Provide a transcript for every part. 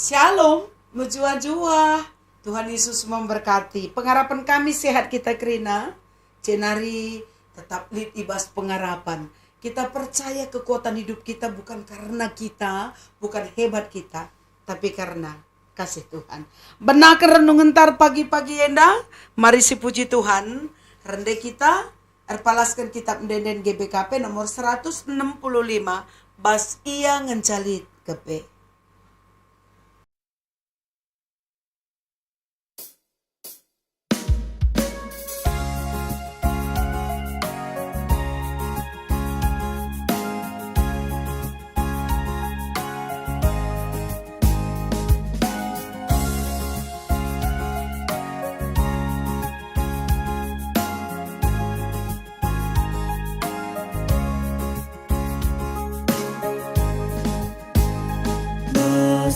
Shalom, mujua-jua. Tuhan Yesus memberkati. Pengharapan kami sehat kita Krina. Cenari tetap lead ibas pengharapan. Kita percaya kekuatan hidup kita bukan karena kita, bukan hebat kita, tapi karena kasih Tuhan. Benar renungan tar pagi-pagi enda. Mari si puji Tuhan. Rende kita erpalaskan kitab Denden GBKP nomor 165. Bas ia ngencalit kepe.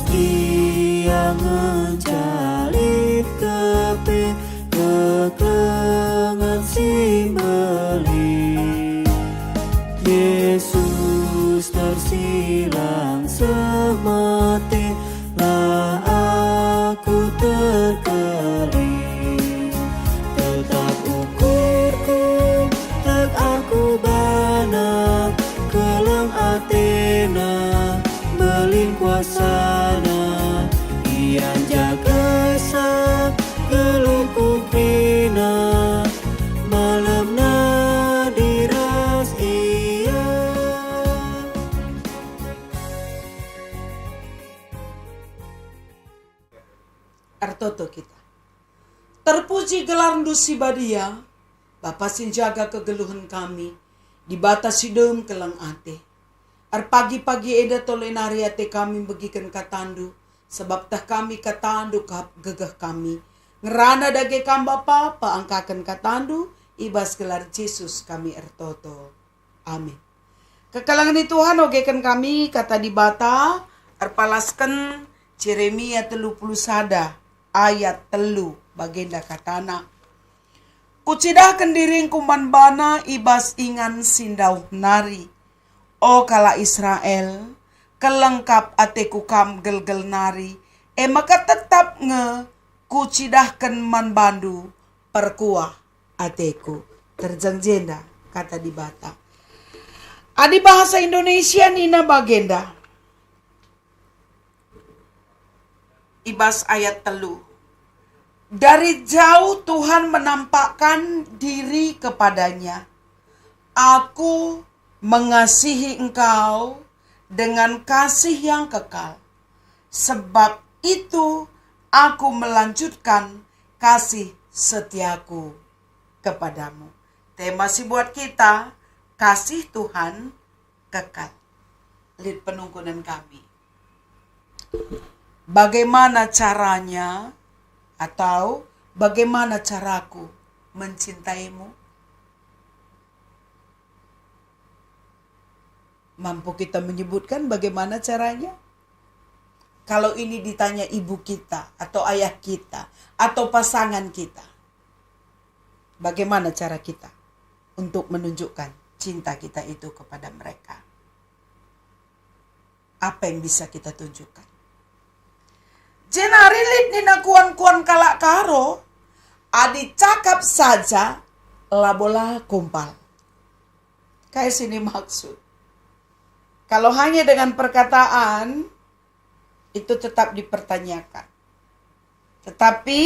Ia mencalit kepe keklengan si beli. Yesus tersilang semati, lah aku terkeling. Tetap ukurku, tak aku bana, kelang Athena, belin kuasana. Yang jaga sa geluku krina, malam na diras ia. Artoto kita. Terpuji gelar ndusi badia, Bapa sin jaga kegeluhan kami, dibatasi dem kelang ate. Pagi-pagi eda tolenari ate kami bagikan katandu, sebab tah kami katandu kahap gegah kami. Ngerana dage kam Bapa, paangkakan katandu, ibas gelar Yesus kami ertoto. Amin. Kekalangan Tuhan ogekan kami, kata di bata, erpalaskan Yeremia 30 ayat 3 bagenda katana. Kucidahkan diring kuman bana ibas ingan sindau nari. O kala Israel, kelengkap ateku kam gel-gel nari, maka tetap kucidahkan man bandu perkuah ateku. Terjangjenda kata di bata. Adi bahasa Indonesia nina bagenda. Ibas ayat 3. Dari jauh Tuhan menampakkan diri kepadanya. Aku mengasihi engkau dengan kasih yang kekal. Sebab itu aku melanjutkan kasih setiaku kepadamu. Tema sih buat kita, kasih Tuhan kekal. Lihat penungkunan kami. Bagaimana caranya atau bagaimana caraku mencintaimu? Mampu kita menyebutkan bagaimana caranya? Kalau ini ditanya ibu kita, atau ayah kita, atau pasangan kita. Bagaimana cara kita untuk menunjukkan cinta kita itu kepada mereka? Apa yang bisa kita tunjukkan? Jenarilit nina kuan-kuan kalak karo, adi cakap saja, labola kumpal. Kayak sini maksud. Kalau hanya dengan perkataan, itu tetap dipertanyakan. Tetapi,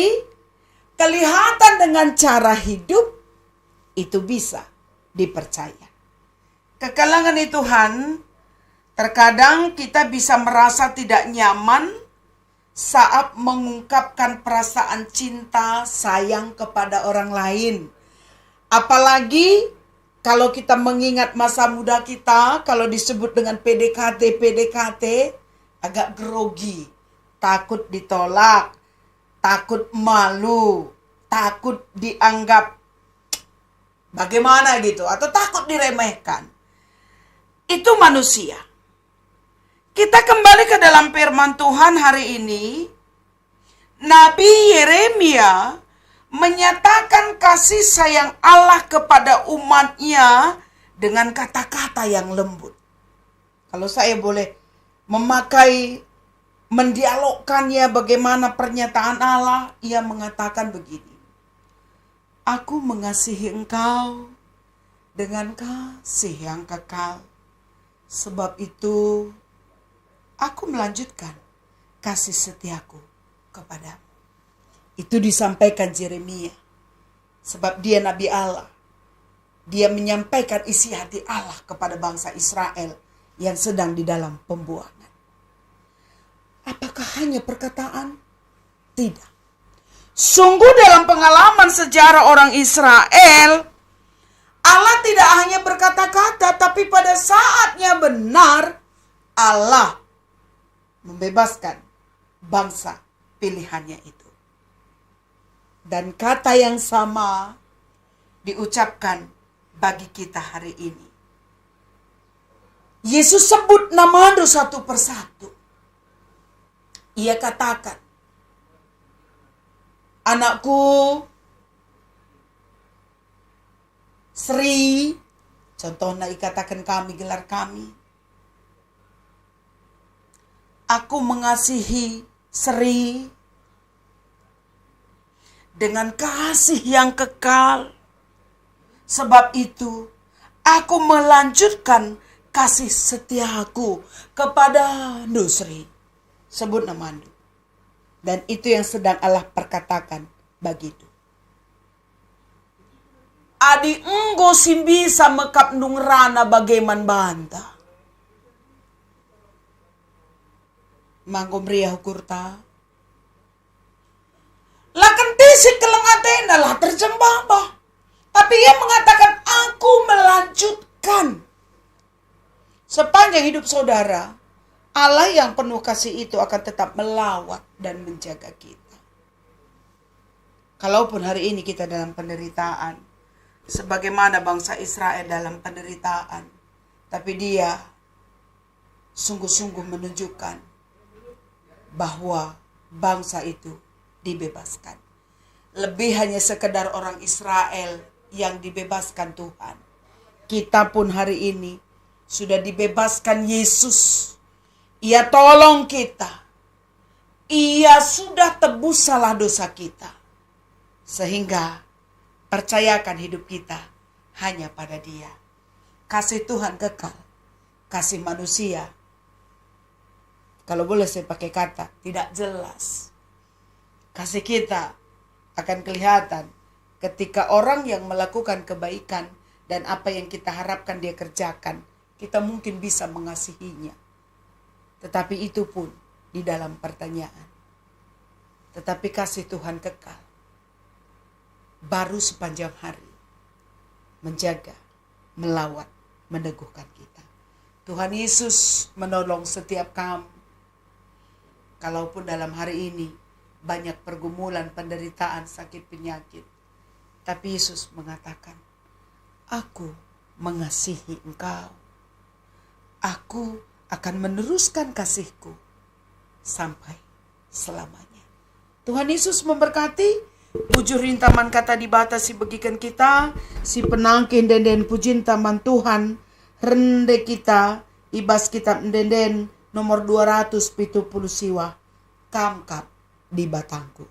kelihatan dengan cara hidup, itu bisa dipercaya. Kekalangan Tuhan, terkadang kita bisa merasa tidak nyaman saat mengungkapkan perasaan cinta, sayang kepada orang lain. Apalagi kalau kita mengingat masa muda kita, kalau disebut dengan PDKT, agak grogi, takut ditolak, takut malu, takut dianggap bagaimana gitu, atau takut diremehkan. Itu manusia. Kita kembali ke dalam firman Tuhan hari ini. Nabi Yeremia menyatakan kasih sayang Allah kepada umatnya dengan kata-kata yang lembut. Kalau saya boleh memakai mendialogkannya bagaimana pernyataan Allah, ia mengatakan begini. Aku mengasihi engkau dengan kasih yang kekal. Sebab itu aku melanjutkan kasih setiaku kepadamu. Itu disampaikan Yeremia. Sebab dia Nabi Allah. Dia menyampaikan isi hati Allah kepada bangsa Israel yang sedang di dalam pembuangan. Apakah hanya perkataan? Tidak. Sungguh dalam pengalaman sejarah orang Israel, Allah tidak hanya berkata-kata, tapi pada saatnya benar, Allah membebaskan bangsa pilihannya itu. Dan kata yang sama diucapkan bagi kita hari ini. Yesus sebut nama Anda satu persatu. Ia katakan, anakku Sri, contohnya dikatakan kami, gelar kami. Aku mengasihi Sri dengan kasih yang kekal. Sebab itu, aku melanjutkan kasih setiaku kepada Sri. Sebut nama Anda. Dan itu yang sedang Allah perkatakan begitu. Adi enggo simbisa mekap nungrana bagaimana banta. Manggom ria hukurta. Lakan tisik kelang atena lah terjembaba. Tapi ia mengatakan aku melanjutkan. Sepanjang hidup saudara, Allah yang penuh kasih itu akan tetap melawat dan menjaga kita. Kalaupun hari ini kita dalam penderitaan, sebagaimana bangsa Israel dalam penderitaan, tapi dia sungguh-sungguh menunjukkan bahwa bangsa itu dibebaskan. Lebih hanya sekedar orang Israel yang dibebaskan Tuhan. Kita pun hari ini sudah dibebaskan Yesus. Ia tolong kita. Ia sudah tebus salah dosa kita. Sehingga percayakan hidup kita hanya pada Dia. Kasih Tuhan kekal. Kasih manusia, kalau boleh saya pakai kata, tidak jelas. Kasih kita akan kelihatan ketika orang yang melakukan kebaikan dan apa yang kita harapkan dia kerjakan, kita mungkin bisa mengasihinya. Tetapi itu pun di dalam pertanyaan. Tetapi kasih Tuhan kekal. Baru sepanjang hari. Menjaga, melawat, meneguhkan kita. Tuhan Yesus menolong setiap kamu. Kalaupun dalam hari ini banyak pergumulan, penderitaan, sakit, penyakit. Tapi Yesus mengatakan, aku mengasihi engkau. Aku akan meneruskan kasihku sampai selamanya. Tuhan Yesus memberkati. Pujurin taman kata dibatasi bagikan kita. Si penangkin denden pujin taman Tuhan. Rende kita. Ibas kitab denden nomor 270 siwa. Kamkap di batangku.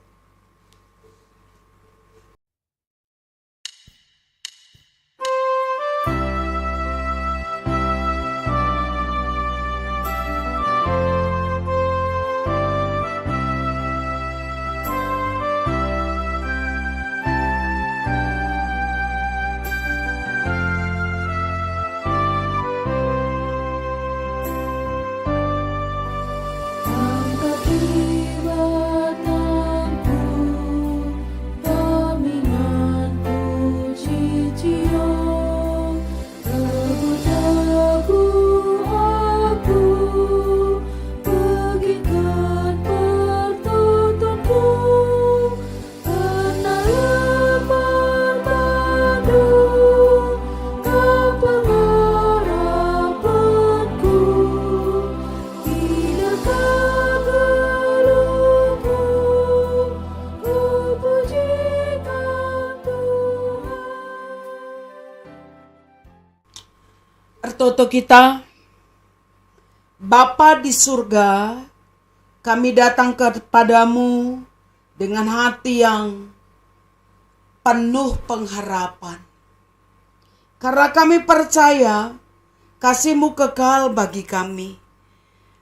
Toto kita, Bapa di surga, kami datang kepadamu dengan hati yang penuh pengharapan. Karena kami percaya kasih-Mu kekal bagi kami.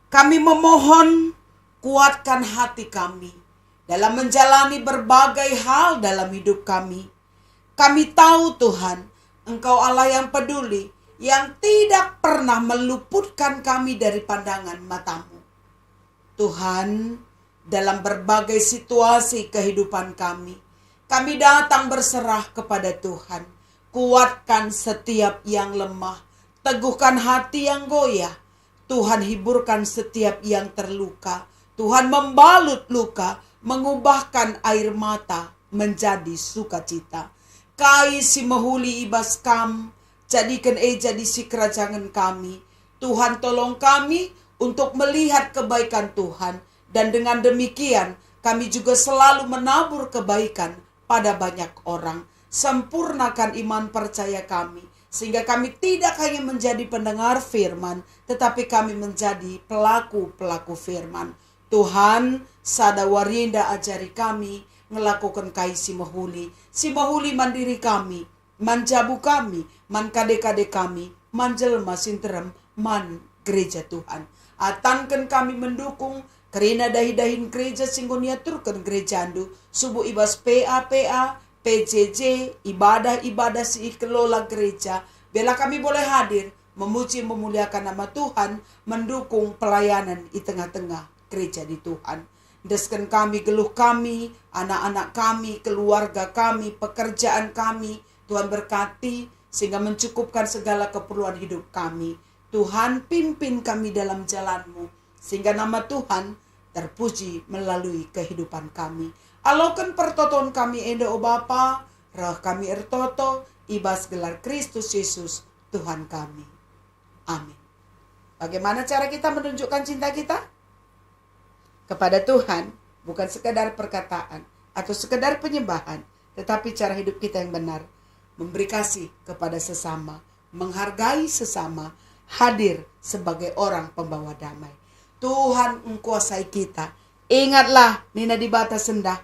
Kami memohon kuatkan hati kami dalam menjalani berbagai hal dalam hidup kami. Kami tahu Tuhan, Engkau Allah yang peduli, yang tidak pernah meluputkan kami dari pandangan mata-Mu. Tuhan, dalam berbagai situasi kehidupan kami datang berserah kepada Tuhan. Kuatkan setiap yang lemah, teguhkan hati yang goyah. Tuhan, hiburkan setiap yang terluka. Tuhan, membalut luka, mengubahkan air mata menjadi sukacita. Kai si mahuli ibas kam, jadikan jadi si kerajaan kami. Tuhan, tolong kami untuk melihat kebaikan Tuhan. Dan dengan demikian kami juga selalu menabur kebaikan pada banyak orang. Sempurnakan iman percaya kami, sehingga kami tidak hanya menjadi pendengar firman, tetapi kami menjadi pelaku-pelaku firman. Tuhan, sadawarinda ajari kami ngelakukan kai si mahuli mandiri kami, manjabu kami, man kade-kade kami, manjelma sinterem, man gereja Tuhan. Atankan kami mendukung karena dahi-dahin gereja singgonia turkan gereja andu, subuh ibas PA, PJJ, ibadah-ibadah si kelola gereja. Bila kami boleh hadir, memuji memuliakan nama Tuhan, mendukung pelayanan di tengah-tengah gereja di Tuhan. Deskan kami, geluh kami, anak-anak kami, keluarga kami, pekerjaan kami. Tuhan berkati sehingga mencukupkan segala keperluan hidup kami. Tuhan, pimpin kami dalam jalan-Mu, sehingga nama Tuhan terpuji melalui kehidupan kami. Alaukan pertoton kami endo o Bapa, roh kami ertoto, ibas gelar Kristus Yesus, Tuhan kami. Amin. Bagaimana cara kita menunjukkan cinta kita? Kepada Tuhan, bukan sekedar perkataan atau sekedar penyembahan, tetapi cara hidup kita yang benar. Memberi kasih kepada sesama, menghargai sesama, hadir sebagai orang pembawa damai. Tuhan mengkuasai kita. Ingatlah, Nina di batas sendah,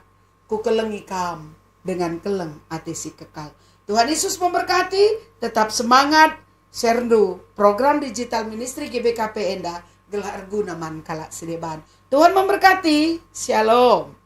ku kelengi kam dengan keleng atisi kekal. Tuhan Yesus memberkati, tetap semangat, serdu program digital ministry GBKP Enda, gelar guna man kalak sedeban. Tuhan memberkati, shalom.